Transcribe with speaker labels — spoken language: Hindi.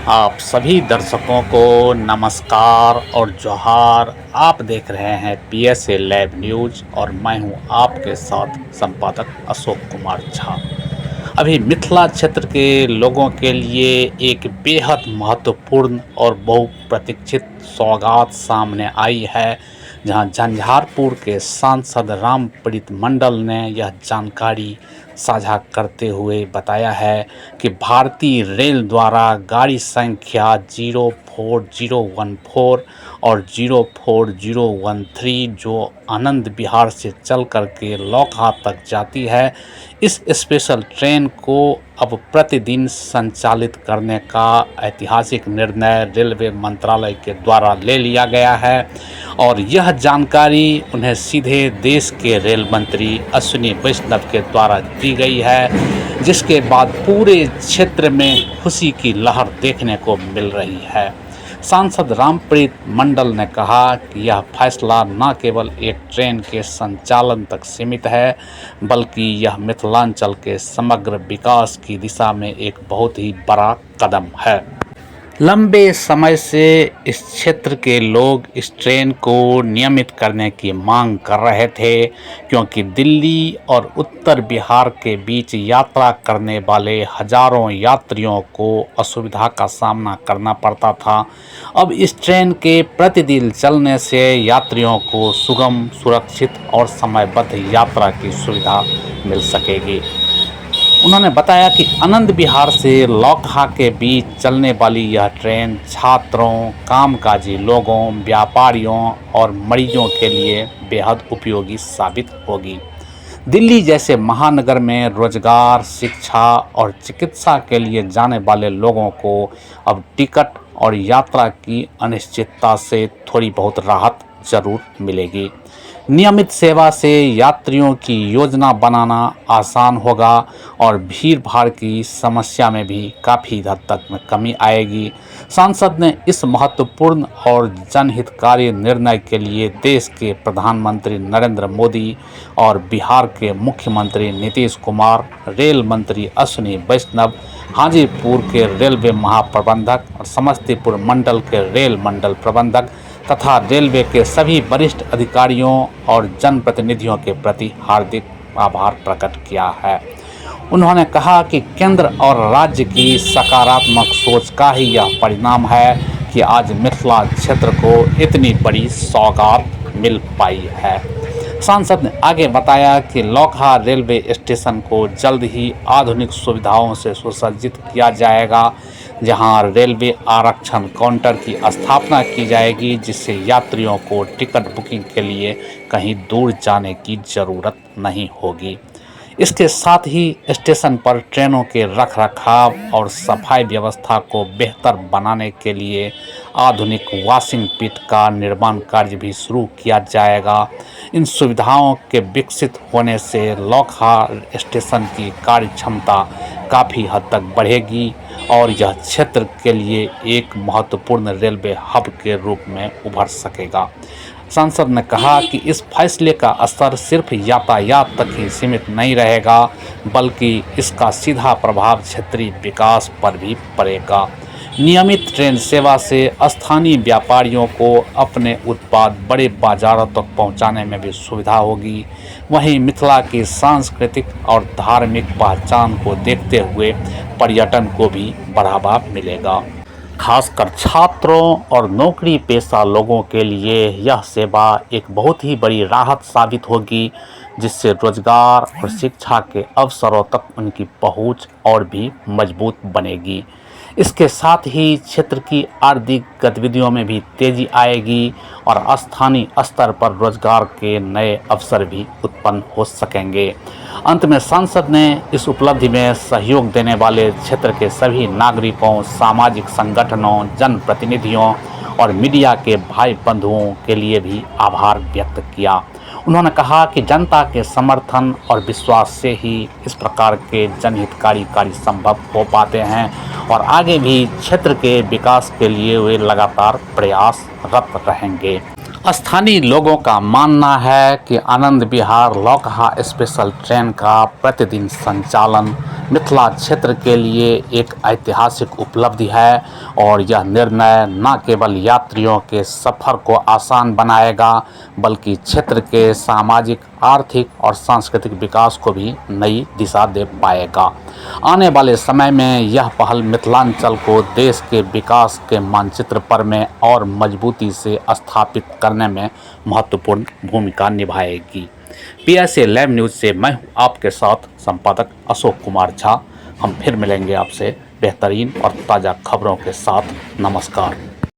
Speaker 1: आप सभी दर्शकों को नमस्कार और जोहार। आप देख रहे हैं पीएसए लाइव न्यूज और मैं हूं आपके साथ संपादक अशोक कुमार झा। अभी मिथिला क्षेत्र के लोगों के लिए एक बेहद महत्वपूर्ण और बहुप्रतीक्षित सौगात सामने आई है, जहां झंझारपुर के सांसद रामप्रीत मंडल ने यह जानकारी साझा करते हुए बताया है कि भारतीय रेल द्वारा गाड़ी संख्या 04014 और 04013 जो आनंद विहार से चल करके लौकहा तक जाती है, इस स्पेशल ट्रेन को अब प्रतिदिन संचालित करने का ऐतिहासिक निर्णय रेलवे मंत्रालय के द्वारा ले लिया गया है। और यह जानकारी उन्हें सीधे देश के रेल मंत्री अश्विनी वैष्णव के द्वारा दी गई है, जिसके बाद पूरे क्षेत्र में खुशी की लहर देखने को मिल रही है। सांसद रामप्रीत मंडल ने कहा कि यह फैसला न केवल एक ट्रेन के संचालन तक सीमित है, बल्कि यह मिथिलांचल के समग्र विकास की दिशा में एक बहुत ही बड़ा कदम है। लंबे समय से इस क्षेत्र के लोग इस ट्रेन को नियमित करने की मांग कर रहे थे, क्योंकि दिल्ली और उत्तर बिहार के बीच यात्रा करने वाले हजारों यात्रियों को असुविधा का सामना करना पड़ता था। अब इस ट्रेन के प्रतिदिन चलने से यात्रियों को सुगम, सुरक्षित और समयबद्ध यात्रा की सुविधा मिल सकेगी। उन्होंने बताया कि आनंद विहार से लौकहा के बीच चलने वाली यह ट्रेन छात्रों, कामकाजी लोगों, व्यापारियों और मरीजों के लिए बेहद उपयोगी साबित होगी। दिल्ली जैसे महानगर में रोजगार, शिक्षा और चिकित्सा के लिए जाने वाले लोगों को अब टिकट और यात्रा की अनिश्चितता से थोड़ी बहुत राहत जरूर मिलेगी। नियमित सेवा से यात्रियों की योजना बनाना आसान होगा और भीड़ भाड़ की समस्या में भी काफ़ी हद तक में कमी आएगी। सांसद ने इस महत्वपूर्ण और जनहितकारी निर्णय के लिए देश के प्रधानमंत्री नरेंद्र मोदी और बिहार के मुख्यमंत्री नीतीश कुमार, रेल मंत्री अश्विनी वैष्णव, हाजीपुर के रेलवे महाप्रबंधक और समस्तीपुर मंडल के रेल मंडल प्रबंधक तथा रेलवे के सभी वरिष्ठ अधिकारियों और जनप्रतिनिधियों के प्रति हार्दिक आभार प्रकट किया है। उन्होंने कहा कि केंद्र और राज्य की सकारात्मक सोच का ही यह परिणाम है कि आज मिथिला क्षेत्र को इतनी बड़ी सौगात मिल पाई है। सांसद ने आगे बताया कि लौकहा रेलवे स्टेशन को जल्द ही आधुनिक सुविधाओं से सुसज्जित किया जाएगा, जहां रेलवे आरक्षण काउंटर की स्थापना की जाएगी, जिससे यात्रियों को टिकट बुकिंग के लिए कहीं दूर जाने की ज़रूरत नहीं होगी। इसके साथ ही स्टेशन पर ट्रेनों के रखरखाव और सफाई व्यवस्था को बेहतर बनाने के लिए आधुनिक वॉशिंग पिट का निर्माण कार्य भी शुरू किया जाएगा। इन सुविधाओं के विकसित होने से लौकहा स्टेशन की कार्य क्षमता काफ़ी हद तक बढ़ेगी और यह क्षेत्र के लिए एक महत्वपूर्ण रेलवे हब के रूप में उभर सकेगा। सांसद ने कहा कि इस फैसले का असर सिर्फ यातायात तक ही सीमित नहीं रहेगा, बल्कि इसका सीधा प्रभाव क्षेत्रीय विकास पर भी पड़ेगा। नियमित ट्रेन सेवा से स्थानीय व्यापारियों को अपने उत्पाद बड़े बाजारों तक पहुंचाने में भी सुविधा होगी। वहीं मिथिला की सांस्कृतिक और धार्मिक पहचान को देखते हुए पर्यटन को भी बढ़ावा मिलेगा। खासकर छात्रों और नौकरी पेशा लोगों के लिए यह सेवा एक बहुत ही बड़ी राहत साबित होगी, जिससे रोजगार और शिक्षा के अवसरों तक उनकी पहुंच और भी मजबूत बनेगी। इसके साथ ही क्षेत्र की आर्थिक गतिविधियों में भी तेजी आएगी और स्थानीय स्तर पर रोजगार के नए अवसर भी उत्पन्न हो सकेंगे। अंत में सांसद ने इस उपलब्धि में सहयोग देने वाले क्षेत्र के सभी नागरिकों, सामाजिक संगठनों, जनप्रतिनिधियों और मीडिया के भाई बंधुओं के लिए भी आभार व्यक्त किया। उन्होंने कहा कि जनता के समर्थन और विश्वास से ही इस प्रकार के जनहितकारी कार्य संभव हो पाते हैं और आगे भी क्षेत्र के विकास के लिए वे लगातार प्रयासरत रहेंगे। स्थानीय लोगों का मानना है कि आनंद विहार लौकहा स्पेशल ट्रेन का प्रतिदिन संचालन मिथिला क्षेत्र के लिए एक ऐतिहासिक उपलब्धि है और यह निर्णय न केवल यात्रियों के सफ़र को आसान बनाएगा बल्कि क्षेत्र के सामाजिक, आर्थिक और सांस्कृतिक विकास को भी नई दिशा दे पाएगा। आने वाले समय में यह पहल मिथिलांचल को देश के विकास के मानचित्र पर में और मजबूती से स्थापित करने में महत्वपूर्ण भूमिका निभाएगी। PSA लाइव न्यूज़ से मैं हूं आपके साथ संपादक अशोक कुमार झा। हम फिर मिलेंगे आपसे बेहतरीन और ताज़ा खबरों के साथ। नमस्कार।